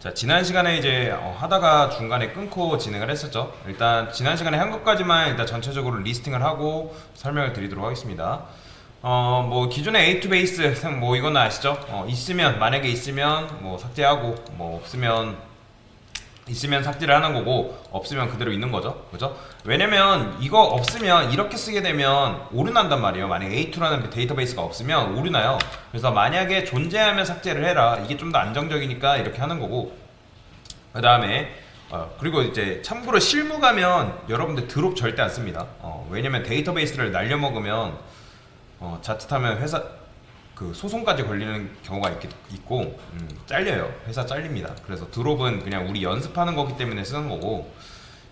자, 지난 시간에 이제 하다가 중간에 끊고 진행을 했었죠. 일단 지난 시간에 한 것까지만 일단 전체적으로 리스팅을 하고 설명을 드리도록 하겠습니다. 뭐 기존의 A2 베이스 뭐 이건 아시죠? 있으면 만약에 있으면 뭐 삭제하고 뭐 없으면 있으면 삭제를 하는 거고 없으면 그대로 있는 거죠. 그죠? 왜냐면 이거 없으면 이렇게 쓰게 되면 오류 난단 말이에요. 만약에 A2라는 데이터베이스가 없으면 오류 나요. 그래서 만약에 존재하면 삭제를 해라. 이게 좀 더 안정적이니까 이렇게 하는 거고. 그 다음에 그리고 이제 참고로 실무 가면 여러분들 드롭 절대 안 씁니다. 왜냐면 데이터베이스를 날려먹으면 자칫하면 회사 그 소송까지 걸리는 경우가 있고 잘려요. 회사 잘립니다. 그래서 드롭은 그냥 우리 연습하는 거기 때문에 쓰는 거고.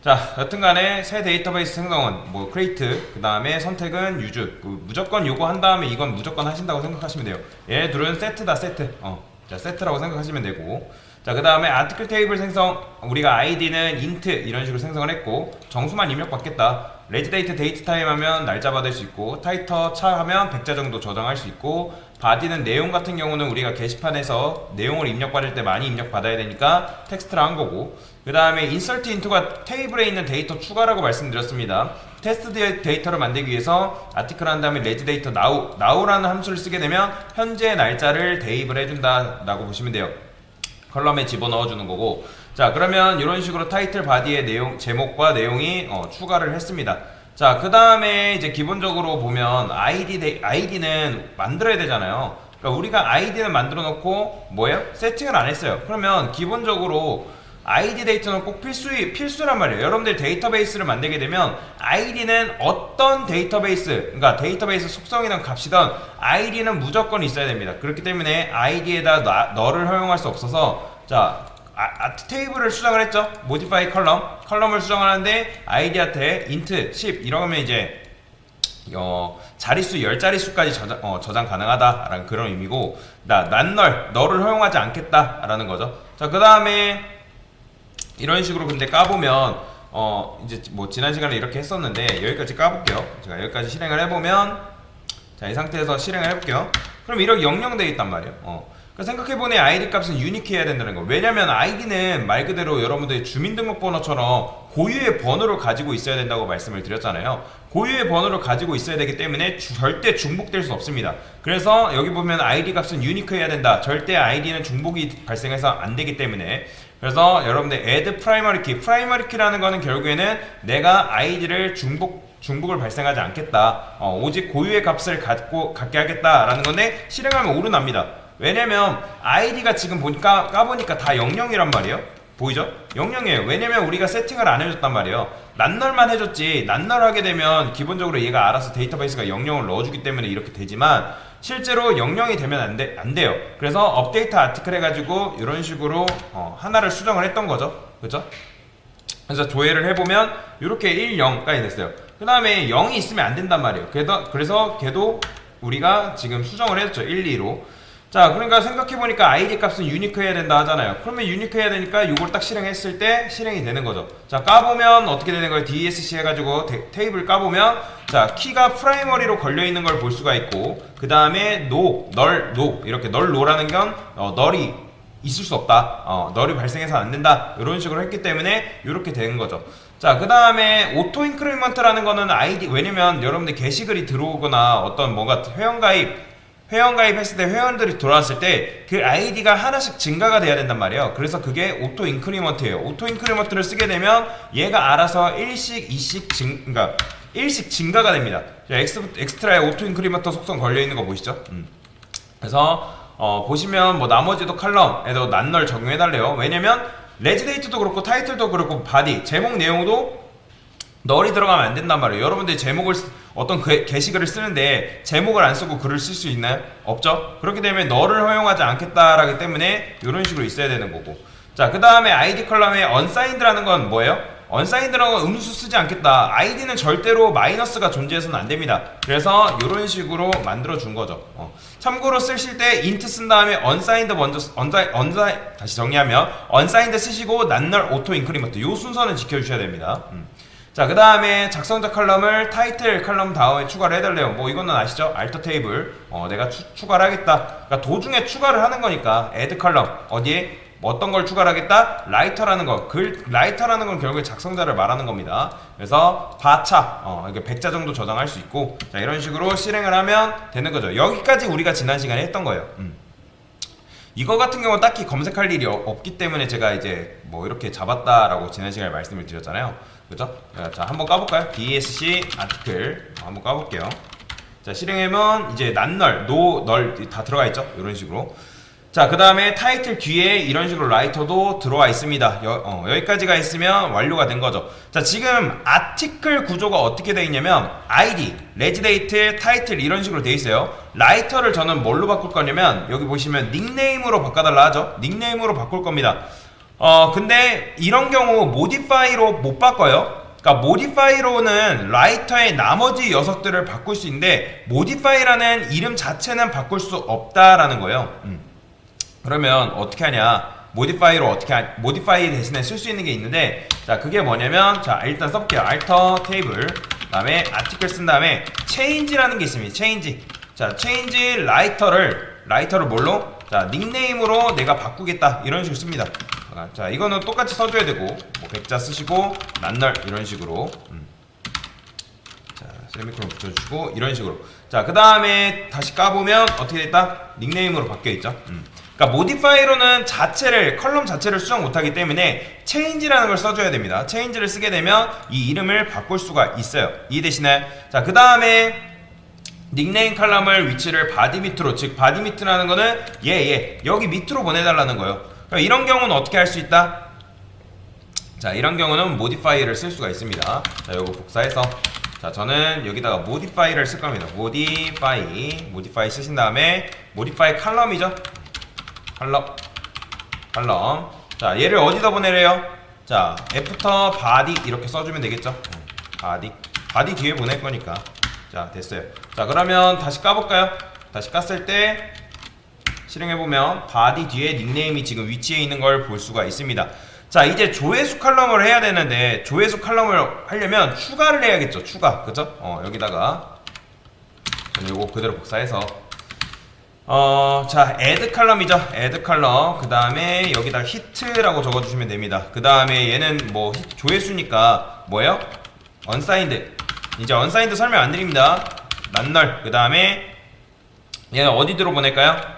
자, 여튼간에 새 데이터베이스 생성은 뭐 크리에이트, 그 다음에 선택은 유즈. 무조건 요거 한 다음에 이건 무조건 하신다고 생각하시면 돼요. 얘 둘은 세트다, 세트. 자, 세트라고 생각하시면 되고. 자, 그 다음에 아티클 테이블 생성, 우리가 아이디는 인트 이런 식으로 생성을 했고 정수만 입력받겠다. 레지데이트 데이트 타임 하면 날짜 받을 수 있고, 타이터 차 하면 100자 정도 저장할 수 있고, 바디는 내용 같은 경우는 우리가 게시판에서 내용을 입력받을 때 많이 입력받아야 되니까 텍스트라 한 거고, 그 다음에 인서트 인투가 테이블에 있는 데이터 추가라고 말씀드렸습니다. 테스트 데이터를 만들기 위해서 아티클 한 다음에 레지데이터 now라는 함수를 쓰게 되면 현재 날짜를 대입을 해준다 라고 보시면 돼요. 컬럼에 집어넣어주는 거고. 자, 그러면 이런 식으로 타이틀 바디의 내용, 제목과 내용이 추가를 했습니다. 자, 그 다음에 이제 기본적으로 보면 아이디는 만들어야 되잖아요. 그러니까 우리가 아이디는 만들어 놓고 뭐예요? 세팅을 안 했어요. 그러면 기본적으로 아이디 데이터는 꼭 필수란 말이에요. 여러분들 데이터베이스를 만들게 되면 아이디는 어떤 데이터베이스, 그러니까 데이터베이스 속성이든 값이든 아이디는 무조건 있어야 됩니다. 그렇기 때문에 아이디에다 너를 허용할 수 없어서, 자, 테이블을 수정을 했죠. modify 컬럼을 수정하는데 아이디한테 int 10 이러면 이제 자릿수 10자릿수까지 저장 가능하다라는 그런 의미고, 너를 허용하지 않겠다라는 거죠. 자, 그 다음에 이런 식으로 근데 까보면 이제 뭐 지난 시간에 이렇게 했었는데 여기까지 까볼게요. 제가 여기까지 실행을 해보면, 자, 이 상태에서 실행을 해볼게요. 그럼 이렇게 영영되어 있단 말이에요. 그러니까 생각해보니 아이디 값은 유니크해야 된다는 거. 왜냐면 아이디는 말 그대로 여러분들의 주민등록번호처럼 고유의 번호를 가지고 있어야 된다고 말씀을 드렸잖아요. 고유의 번호를 가지고 있어야 되기 때문에 절대 중복될 수 없습니다. 그래서 여기 보면 아이디 값은 유니크해야 된다. 절대 아이디는 중복이 발생해서 안 되기 때문에. 그래서 여러분들 add primary key라는 거는 결국에는 내가 아이디를 중복을 발생하지 않겠다. 오직 고유의 값을 갖게 하겠다라는 건데 실행하면 오류 납니다. 왜냐면 아이디가 지금 까보니까 다 00이란 말이에요. 보이죠? 00이에요. 왜냐면 우리가 세팅을 안 해줬단 말이에요. 난널만 해줬지, 난널 하게 되면 기본적으로 얘가 알아서 데이터베이스가 00을 넣어주기 때문에 이렇게 되지만 실제로 00이 되면 안 돼요. 그래서 업데이트 아티클 해가지고 이런 식으로 하나를 수정을 했던 거죠. 그죠? 그래서 조회를 해보면 이렇게 1, 0까지 됐어요. 그 다음에 0이 있으면 안 된단 말이에요. 그래서 걔도 우리가 지금 수정을 했죠. 1, 2로. 자, 그러니까 생각해보니까 아이디 값은 유니크해야 된다 하잖아요. 그러면 유니크해야 되니까 이걸 딱 실행했을 때 실행이 되는 거죠. 자, 까보면 어떻게 되는 거예요? DSC 해가지고 테이블 까보면, 자, 키가 프라이머리로 걸려있는 걸 볼 수가 있고, 그 다음에 이렇게 널노라는 건 널이 있을 수 없다. 널이 발생해서 안 된다. 이런 식으로 했기 때문에 이렇게 되는 거죠. 자, 그 다음에 오토 인크리먼트라는 거는 아이디, 왜냐면 여러분들 게시글이 들어오거나 어떤 뭔가 회원가입했을 때 회원들이 돌아왔을 때 그 아이디가 하나씩 증가가 돼야 된단 말이에요. 그래서 그게 오토 인크리먼트예요. 오토 인크리먼트를 쓰게 되면 얘가 알아서 1씩, 2씩 그러니까 1씩 증가가 됩니다. 엑스트라에 오토 인크리먼트 속성 걸려있는 거 보이시죠? 그래서 보시면 뭐 나머지도 컬럼에도 난널 적용해달래요. 왜냐면 레지데이트도 그렇고 타이틀도 그렇고 바디, 제목 내용도 널이 들어가면 안 된단 말이에요. 여러분들이 어떤 게시글을 쓰는데 제목을 안 쓰고 글을 쓸 수 있나요? 없죠? 그렇기 때문에 널을 허용하지 않겠다라기 때문에 이런 식으로 있어야 되는 거고. 자, 그 다음에 아이디 컬럼에 unsigned라는 건 뭐예요? unsigned라는 건 음수 쓰지 않겠다. 아이디는 절대로 마이너스가 존재해서는 안 됩니다. 그래서 이런 식으로 만들어 준 거죠. 참고로 쓰실 때 int 쓴 다음에 unsigned 다시 정리하면 unsigned 쓰시고 난널 오토 인크리먼트 요 순서는 지켜주셔야 됩니다. 자, 그 다음에 작성자 컬럼을 타이틀 컬럼 다음에 추가를 해달래요. 뭐 이거는 아시죠? 알터 테이블 내가 추가를 하겠다. 그러니까 도중에 추가를 하는 거니까 add 컬럼 어디에 어떤 걸 추가를 하겠다? 라이터라는 거. 라이터라는 건 결국에 작성자를 말하는 겁니다. 그래서 바차, 이게 100자 정도 저장할 수 있고, 자, 이런 식으로 실행을 하면 되는 거죠. 여기까지 우리가 지난 시간에 했던 거예요. 이거 같은 경우는 딱히 검색할 일이 없기 때문에 제가 이제 뭐 이렇게 잡았다라고 지난 시간에 말씀을 드렸잖아요. 그죠? 자, 한번 까볼까요? DSC 아티클 한번 까볼게요. 자, 실행하면 이제 난널, 널 다 들어가 있죠? 이런 식으로. 자, 그 다음에 타이틀 뒤에 이런 식으로 라이터도 들어와 있습니다. 여기까지가 있으면 완료가 된 거죠. 자, 지금 아티클 구조가 어떻게 되어 있냐면 ID, 레지데이트, 타이틀 이런 식으로 되어 있어요. 라이터를 저는 뭘로 바꿀 거냐면 여기 보시면 닉네임으로 바꿔달라 하죠. 닉네임으로 바꿀 겁니다. 근데 이런 경우 모디파이로 못 바꿔요. 그러니까 모디파이로는 라이터의 나머지 녀석들을 바꿀 수 있는데 모디파이라는 이름 자체는 바꿀 수 없다라는 거예요. 그러면 어떻게 하냐? 모디파이 대신에 쓸 수 있는 게 있는데, 자, 그게 뭐냐면, 자, 일단 써볼게요. alter 테이블, 그다음에 아티클 쓴 다음에 change라는 게 있습니다. change. 자, change 라이터를 뭘로? 자, 닉네임으로 내가 바꾸겠다. 이런 식으로 씁니다. 자, 이거는 똑같이 써줘야 되고, 뭐 100자 쓰시고, 난널 이런 식으로. 자, 세미콜론 붙여주시고, 이런 식으로. 자, 그 다음에 다시 까보면 어떻게 됐다? 닉네임으로 바뀌어있죠. 그러니까 모디파이로는 컬럼 자체를 수정 못하기 때문에 change라는 걸 써줘야 됩니다. change를 쓰게 되면 이 이름을 바꿀 수가 있어요. 이해되시나요? 자, 그 다음에 닉네임 컬럼을 위치를 바디 밑으로, 즉 바디 밑이라는 거는 여기 밑으로 보내달라는 거예요. 그러니까 이런 경우는 어떻게 할 수 있다? 자, 이런 경우는 모디파이를 쓸 수가 있습니다. 자, 요거 복사해서, 자, 저는 여기다가 모디파이를 쓸 겁니다. 모디파이 쓰신 다음에 모디파이 컬럼이죠. 컬럼. 자, 얘를 어디다 보내래요? 자, 애프터 바디 이렇게 써주면 되겠죠? 바디 뒤에 보낼 거니까. 자, 됐어요. 자, 그러면 다시 까볼까요? 다시 깠을 때 실행해보면 바디 뒤에 닉네임이 지금 위치해 있는 걸 볼 수가 있습니다. 자, 이제 조회수 컬럼을 해야 되는데 조회수 컬럼을 하려면 추가를 해야겠죠? 추가. 그죠? 여기다가 저는 요거 그대로 복사해서 자, add 컬럼이죠. add 컬럼. 그 다음에 여기다 hit라고 적어주시면 됩니다. 그 다음에 얘는 뭐 조회수니까 뭐예요? unsigned. 이제 unsigned 설명 안 드립니다. 난널. 그 다음에 얘는 어디로 보낼까요?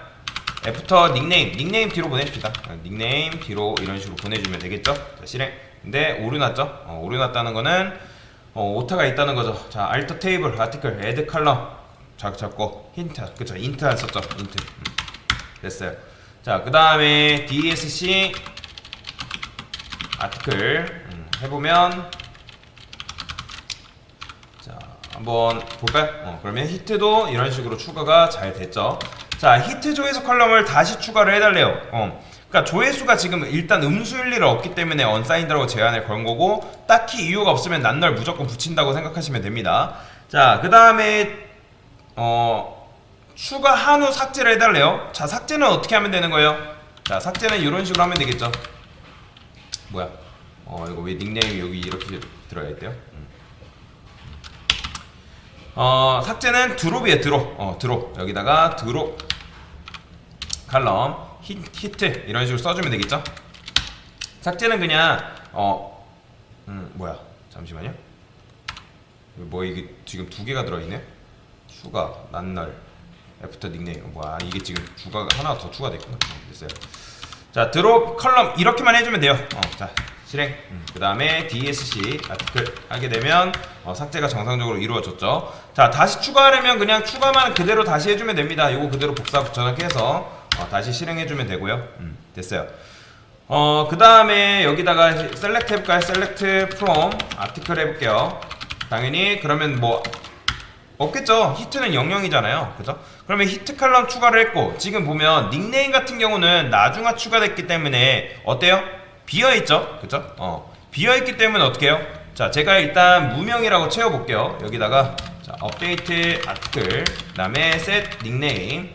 애프터 닉네임 뒤로 보냅시다. 닉네임 뒤로 이런 식으로 보내주면 되겠죠? 자, 실행. 근데 오류 났죠? 오류 났다는 거는 오타가 있다는 거죠. 자, alter 테이블, 아티클, add 컬럼. 잡고 힌트, 그쵸? 인트 안 썼죠? 인트. 됐어요. 자, 그 다음에 DSC 아티클 해보면, 자, 한번 볼까요? 그러면 히트도 이런 식으로 추가가 잘 됐죠. 자, 히트 조회수 컬럼을 다시 추가를 해달래요. 그러니까 조회수가 지금 일단 음수일 일 없기 때문에 언사인드라고 제한을 건 거고, 딱히 이유가 없으면 난널 무조건 붙인다고 생각하시면 됩니다. 자, 그 다음에 추가한 후 삭제를 해달래요. 자, 삭제는 어떻게 하면 되는 거예요? 자, 삭제는 이런 식으로 하면 되겠죠. 뭐야? 이거 왜 닉네임이 여기 이렇게 들어가 있대요? 삭제는 드롭이에요. 드롭. 여기다가 드롭 컬럼 히트 이런 식으로 써주면 되겠죠. 삭제는 그냥 뭐야? 잠시만요. 뭐 이게 지금 두 개가 들어있네. 추가, 난널, 애프터 닉네임. 뭐야, 이게 지금 하나 더 추가됐구나. 됐어요. 자, 드롭 컬럼 이렇게만 해주면 돼요. 자, 실행. 그 다음에 DSC 아티클 하게 되면 삭제가 정상적으로 이루어졌죠. 자, 다시 추가하려면 그냥 추가만 그대로 다시 해주면 됩니다. 요거 그대로 복사 붙여넣기해서 다시 실행해주면 되고요. 됐어요. 그 다음에 여기다가 셀렉트 해볼까요? 셀렉트 from 아티클 해볼게요. 당연히 그러면 뭐 없겠죠. 히트는 00이잖아요. 그죠? 그러면 히트 컬럼 추가를 했고, 지금 보면 닉네임 같은 경우는 나중에 추가됐기 때문에 어때요? 비어있죠? 그죠? 비어있기 때문에 어떻게 해요? 자, 제가 일단 무명이라고 채워볼게요. 여기다가 자, 업데이트 아티클, 그 다음에 set 닉네임,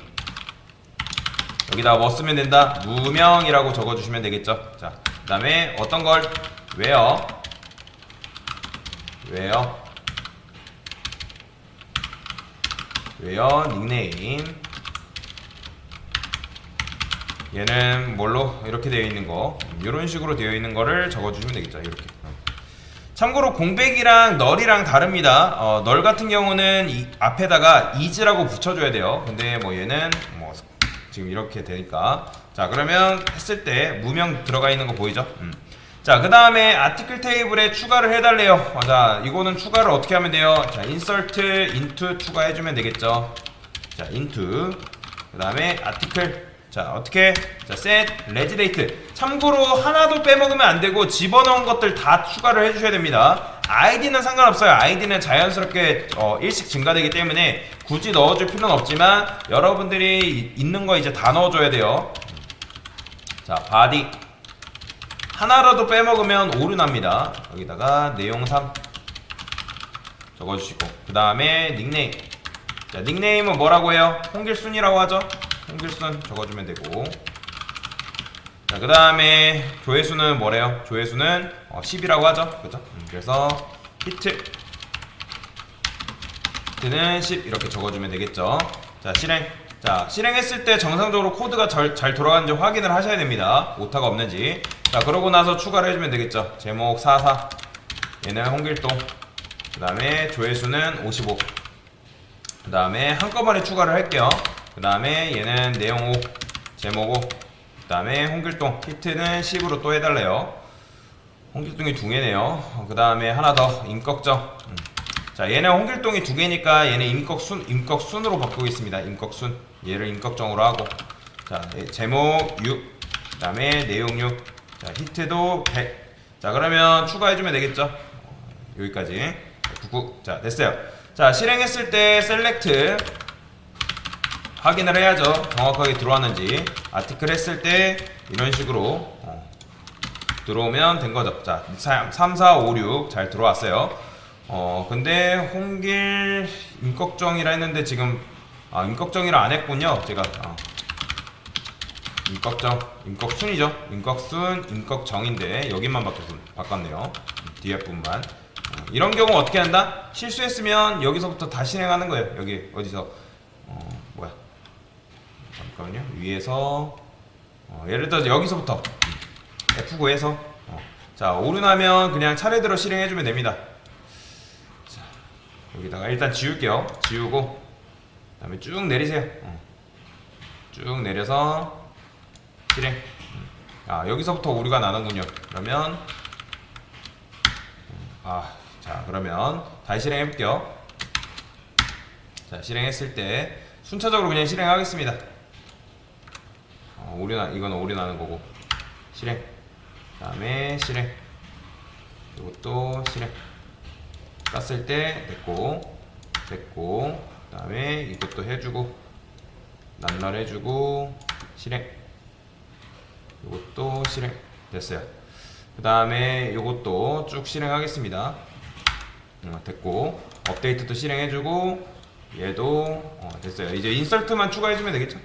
여기다가 뭐 쓰면 된다? 무명이라고 적어주시면 되겠죠. 자, 그 다음에 어떤 걸 where 닉네임 얘는 뭘로 이렇게 되어 있는 거 이런 식으로 되어 있는 거를 적어주시면 되겠죠. 이렇게. 참고로 공백이랑 널이랑 다릅니다. 널 같은 경우는 이 앞에다가 is라고 붙여줘야 돼요. 근데 뭐 얘는 뭐 지금 이렇게 되니까 자 그러면 했을 때 무명 들어가 있는 거 보이죠? 자 그 다음에 아티클 테이블에 추가를 해달래요. 자 이거는 추가를 어떻게 하면 돼요? 자 insert into 추가해주면 되겠죠. 자 into 그 다음에 아티클 자 어떻게 자 set reg date 참고로 하나도 빼먹으면 안되고 집어넣은 것들 다 추가를 해주셔야 됩니다. id는 상관없어요. id는 자연스럽게 일씩 증가되기 때문에 굳이 넣어줄 필요는 없지만 여러분들이 있는 거 이제 다 넣어줘야 돼요. 자 body 하나라도 빼먹으면 오류 납니다. 여기다가 내용 3 적어주시고 그 다음에 닉네임 자 닉네임은 뭐라고 해요? 홍길순이라고 하죠. 홍길순 적어주면 되고 자 그 다음에 조회수는 뭐래요? 조회수는 10이라고 하죠. 그죠? 그래서 히트는 10 이렇게 적어주면 되겠죠. 자 실행 자 실행했을 때 정상적으로 코드가 잘 돌아가는지 확인을 하셔야 됩니다. 오타가 없는지. 자 그러고 나서 추가를 해주면 되겠죠. 제목 44 얘는 홍길동 그 다음에 조회수는 55 그 다음에 한꺼번에 추가를 할게요. 그 다음에 얘는 내용 5 제목 5 그 다음에 홍길동 히트는 10으로 또 해달래요. 홍길동이 2개네요. 그 다음에 하나 더 임꺽정 자 얘는 홍길동이 2개니까 얘는 임꺽순으로 바꾸겠습니다. 임꺽순 얘를 임꺽정으로 하고 자 제목 6 그 다음에 내용 6 자 히트도 100 자 그러면 추가해주면 되겠죠. 여기까지 99 자 됐어요. 자 실행했을 때 셀렉트 확인을 해야죠. 정확하게 들어왔는지. 아티클 했을 때 이런 식으로 들어오면 된 거죠. 자 3, 4, 5, 6 잘 들어왔어요. 근데 홍길 임꺽정이라 했는데 지금 임꺽정이라 안 했군요. 제가 임꺽정 임꺽순이죠. 임꺽순 임꺽정인데 여기만 바꿨네요. 뒤에 부분만. 이런 경우 어떻게 한다? 실수했으면 여기서부터 다시 실행하는 거예요. 여기 어디서 뭐야? 잠깐만요. 위에서 예를 들어서 여기서부터 F9에서 자 오류 나면 그냥 차례대로 실행해주면 됩니다. 자, 여기다가 일단 지울게요. 지우고 그 다음에 쭉 내리세요. 쭉 내려서 실행. 여기서부터 오류가 나는군요. 그러면 자 그러면 다시 실행해 볼게요. 자 실행했을 때 순차적으로 그냥 실행하겠습니다. 이건 오류 나는 거고 실행 그 다음에 실행 이것도 실행 깠을 때 됐고 그 다음에 이것도 해주고 난날 해주고 실행 이것도 실행 됐어요. 그 다음에 이것도 쭉 실행하겠습니다. 됐고 업데이트도 실행해주고 얘도 됐어요. 이제 인설트만 추가해주면 되겠죠.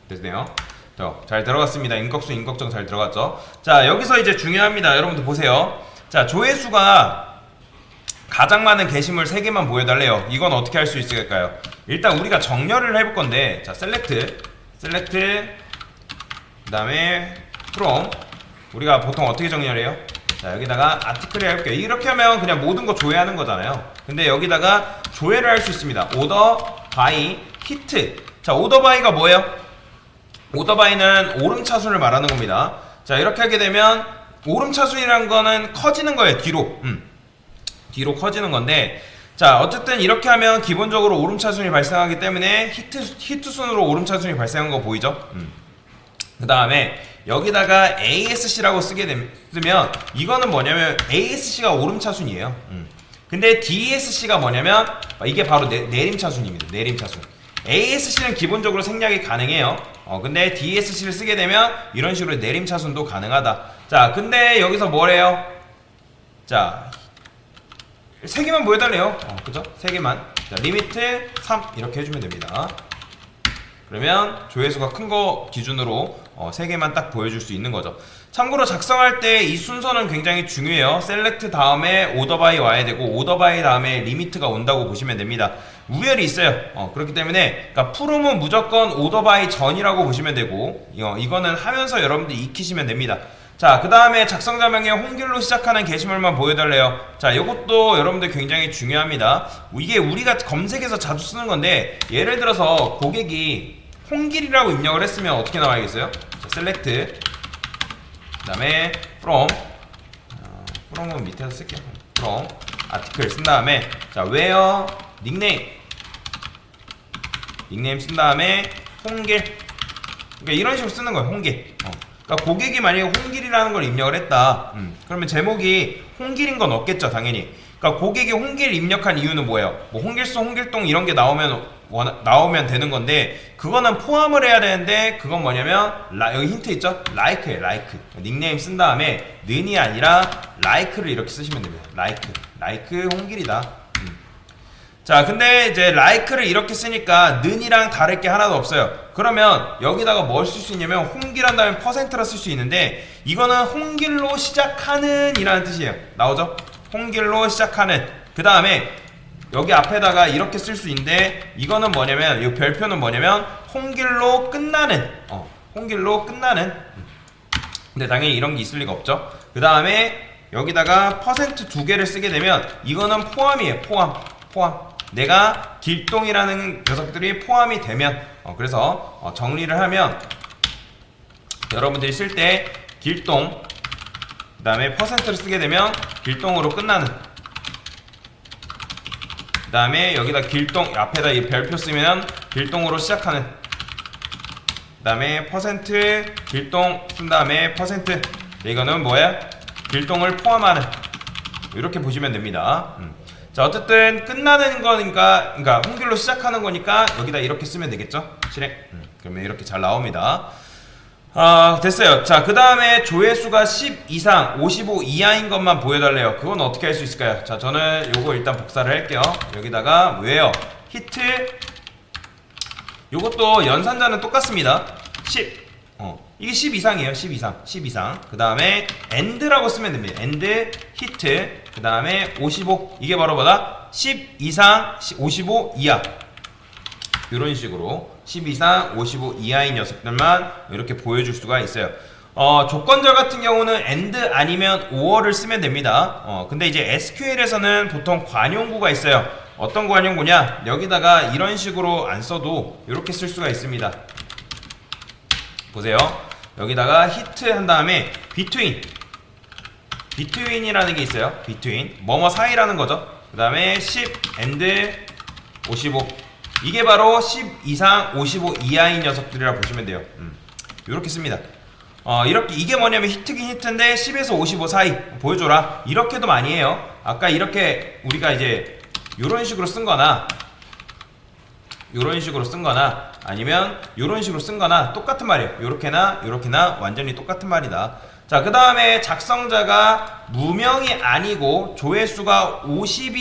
됐네요. 잘 들어갔습니다. 임꺽순 임꺽정 잘 들어갔죠. 자 여기서 이제 중요합니다. 여러분들 보세요. 자 조회수가 가장 많은 게시물 3개만 보여달래요. 이건 어떻게 할 수 있을까요? 일단 우리가 정렬을 해볼 건데 자 셀렉트 그 다음에 from 우리가 보통 어떻게 정렬해요? 자 여기다가 아티클을 해볼게요. 이렇게 하면 그냥 모든 거 조회하는 거잖아요. 근데 여기다가 조회를 할 수 있습니다. order by hit 자 order by가 뭐예요? 오더 바이는 오름차순을 말하는 겁니다. 자 이렇게 하게 되면 오름차순이란 거는 커지는 거예요. 뒤로 커지는 건데 자 어쨌든 이렇게 하면 기본적으로 오름차순이 발생하기 때문에 히트순으로 오름차순이 발생한 거 보이죠? 그 다음에 여기다가 ASC라고 쓰면 이거는 뭐냐면 ASC가 오름차순이에요. 근데 DSC가 뭐냐면 이게 바로 내림차순입니다. 내림차순. ASC는 기본적으로 생략이 가능해요. 근데 DSC를 쓰게 되면 이런 식으로 내림차순도 가능하다. 자 근데 여기서 뭐래요? 자 3개만 보여달래요. 그죠? 3개만. 자 리미트 3 이렇게 해주면 됩니다. 그러면 조회수가 큰 거 기준으로 3개만 딱 보여줄 수 있는 거죠. 참고로 작성할 때 이 순서는 굉장히 중요해요. 셀렉트 다음에 오더 바이 와야 되고 오더 바이 다음에 리미트가 온다고 보시면 됩니다. 우열이 있어요. 그렇기 때문에 그러니까 풀음은 무조건 오더 바이 전이라고 보시면 되고 이거는 하면서 여러분들이 익히시면 됩니다. 자, 그 다음에 작성자명에 홍길로 시작하는 게시물만 보여달래요. 자, 이것도 여러분들 굉장히 중요합니다. 이게 우리가 검색해서 자주 쓰는 건데, 예를 들어서 고객이 홍길이라고 입력을 했으면 어떻게 나와야겠어요? 자, select 그 다음에 from은 밑에서 쓸게요. from article 쓴 다음에 자, where 닉네임 쓴 다음에 홍길. 그러니까 이런 식으로 쓰는 거예요. 홍길. 그러니까 고객이 만약에 홍길이라는 걸 입력을 했다. 그러면 제목이 홍길인 건 없겠죠, 당연히. 그러니까 고객이 홍길 입력한 이유는 뭐예요? 뭐 홍길소, 홍길동 이런 게 나오면 되는 건데, 그거는 포함을 해야 되는데, 그건 뭐냐면 여기 힌트 있죠? like예요, like. 닉네임 쓴 다음에 는이 아니라 like를 이렇게 쓰시면 됩니다. like 홍길이다. 자, 근데 이제 like를 이렇게 쓰니까 는이랑 다를 게 하나도 없어요. 그러면 여기다가 뭘 쓸 수 있냐면 홍길한 다음에 %라 쓸 수 있는데, 이거는 홍길로 시작하는 이라는 뜻이에요. 나오죠? 홍길로 시작하는. 그 다음에 여기 앞에다가 이렇게 쓸 수 있는데, 이거는 뭐냐면 이 별표는 뭐냐면 홍길로 끝나는. 홍길로 끝나는. 근데 당연히 이런 게 있을 리가 없죠. 그 다음에 여기다가 %두 개를 쓰게 되면 이거는 포함이에요. 포함. 내가 길동이라는 녀석들이 포함이 되면 그래서 정리를 하면 여러분들이 쓸 때 길동 그 다음에 %를 쓰게 되면 길동으로 끝나는, 그 다음에 여기다 길동 앞에다 이 별표 쓰면 길동으로 시작하는, 그 다음에 길동 쓴 다음에 이거는 뭐야? 길동을 포함하는. 이렇게 보시면 됩니다. 자, 어쨌든 끝나는 거니까, 그러니까 홍길로 시작하는 거니까 여기다 이렇게 쓰면 되겠죠? 실행. 그러면 이렇게 잘 나옵니다. 됐어요. 자, 그 다음에 조회수가 10 이상 55 이하인 것만 보여달래요. 그건 어떻게 할 수 있을까요? 자, 저는 요거 일단 복사를 할게요. 여기다가 where 히트, 요것도 연산자는 똑같습니다. 10 이게 10 이상이에요. 10 이상. 그 다음에 and라고 쓰면 됩니다. and 히트, 그 다음에 55. 이게 바로 뭐다? 10 이상 55 이하. 이런 식으로 10 이상 55 이하인 녀석들만 이렇게 보여줄 수가 있어요. 조건절 같은 경우는 and 아니면 or를 쓰면 됩니다. 근데 이제 SQL에서는 보통 관용구가 있어요. 어떤 관용구냐? 여기다가 이런 식으로 안 써도 이렇게 쓸 수가 있습니다. 보세요. 여기다가 히트 한 다음에 between이라는 게 있어요. between 뭐뭐 사이라는 거죠. 그 다음에 10 and 55. 이게 바로 10 이상 55 이하인 녀석들이라 보시면 돼요. 이렇게 씁니다. 이렇게 이게 뭐냐면 히트긴 히트인데 10에서 55 사이 보여줘라. 이렇게도 많이 해요. 아까 이렇게 우리가 이제 이런 식으로 쓴 거나 아니면 요런 식으로 쓴 거나 똑같은 말이에요. 요렇게나 완전히 똑같은 말이다. 자, 그 다음에 작성자가 무명이 아니고 조회수가 50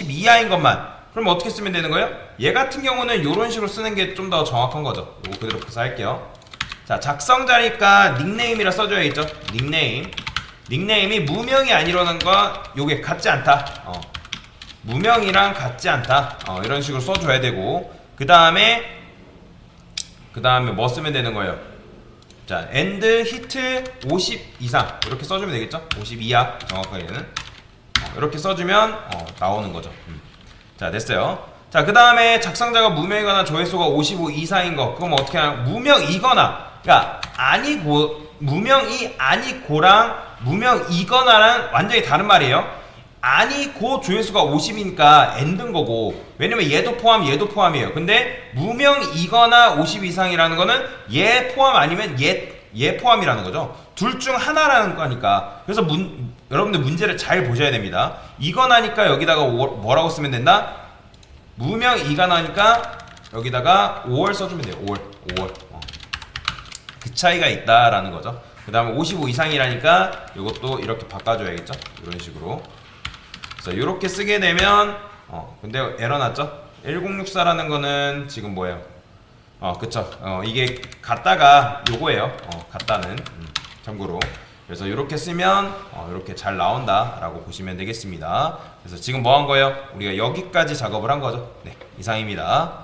이하인 것만. 그럼 어떻게 쓰면 되는 거예요? 얘 같은 경우는 요런 식으로 쓰는 게 좀 더 정확한 거죠. 요거 그대로 복사할게요. 자, 작성자니까 닉네임이라 써줘야겠죠. 닉네임이 무명이 아니라는 거, 요게 같지 않다. 무명이랑 같지 않다. 이런 식으로 써줘야 되고, 그 다음에 뭐 쓰면 되는 거예요? 자, and hit 50 이상 이렇게 써주면 되겠죠? 50 이하 정확하게는 이렇게 써주면 나오는 거죠. 자, 됐어요. 자, 그 다음에 작성자가 무명이거나 조회수가 55 이상인 거, 그럼 어떻게 하냐? 무명이거나, 그러니까 무명이 아니고랑 무명이거나랑 완전히 다른 말이에요. 아니고 조회수가 50이니까 end인 거고, 왜냐면 얘도 포함이에요. 근데 무명이거나 50 이상이라는 거는 얘 포함 아니면 얘 포함이라는 거죠. 둘 중 하나라는 거니까. 그래서 여러분들 문제를 잘 보셔야 됩니다. 이거나니까 여기다가 뭐라고 쓰면 된다? 무명이거나니까 여기다가 5월 써주면 돼요. 5월. 그 차이가 있다라는 거죠. 그 다음에 55 이상이라니까 이것도 이렇게 바꿔줘야겠죠. 이런 식으로. 그래서 이렇게 쓰게 되면 근데 에러 났죠? 1064라는 거는 지금 뭐예요? 그쵸. 이게 같다가 요거예요. 같다는 참고로 그래서 이렇게 쓰면 이렇게 잘 나온다라고 보시면 되겠습니다. 그래서 지금 뭐 한 거예요? 우리가 여기까지 작업을 한 거죠. 네, 이상입니다.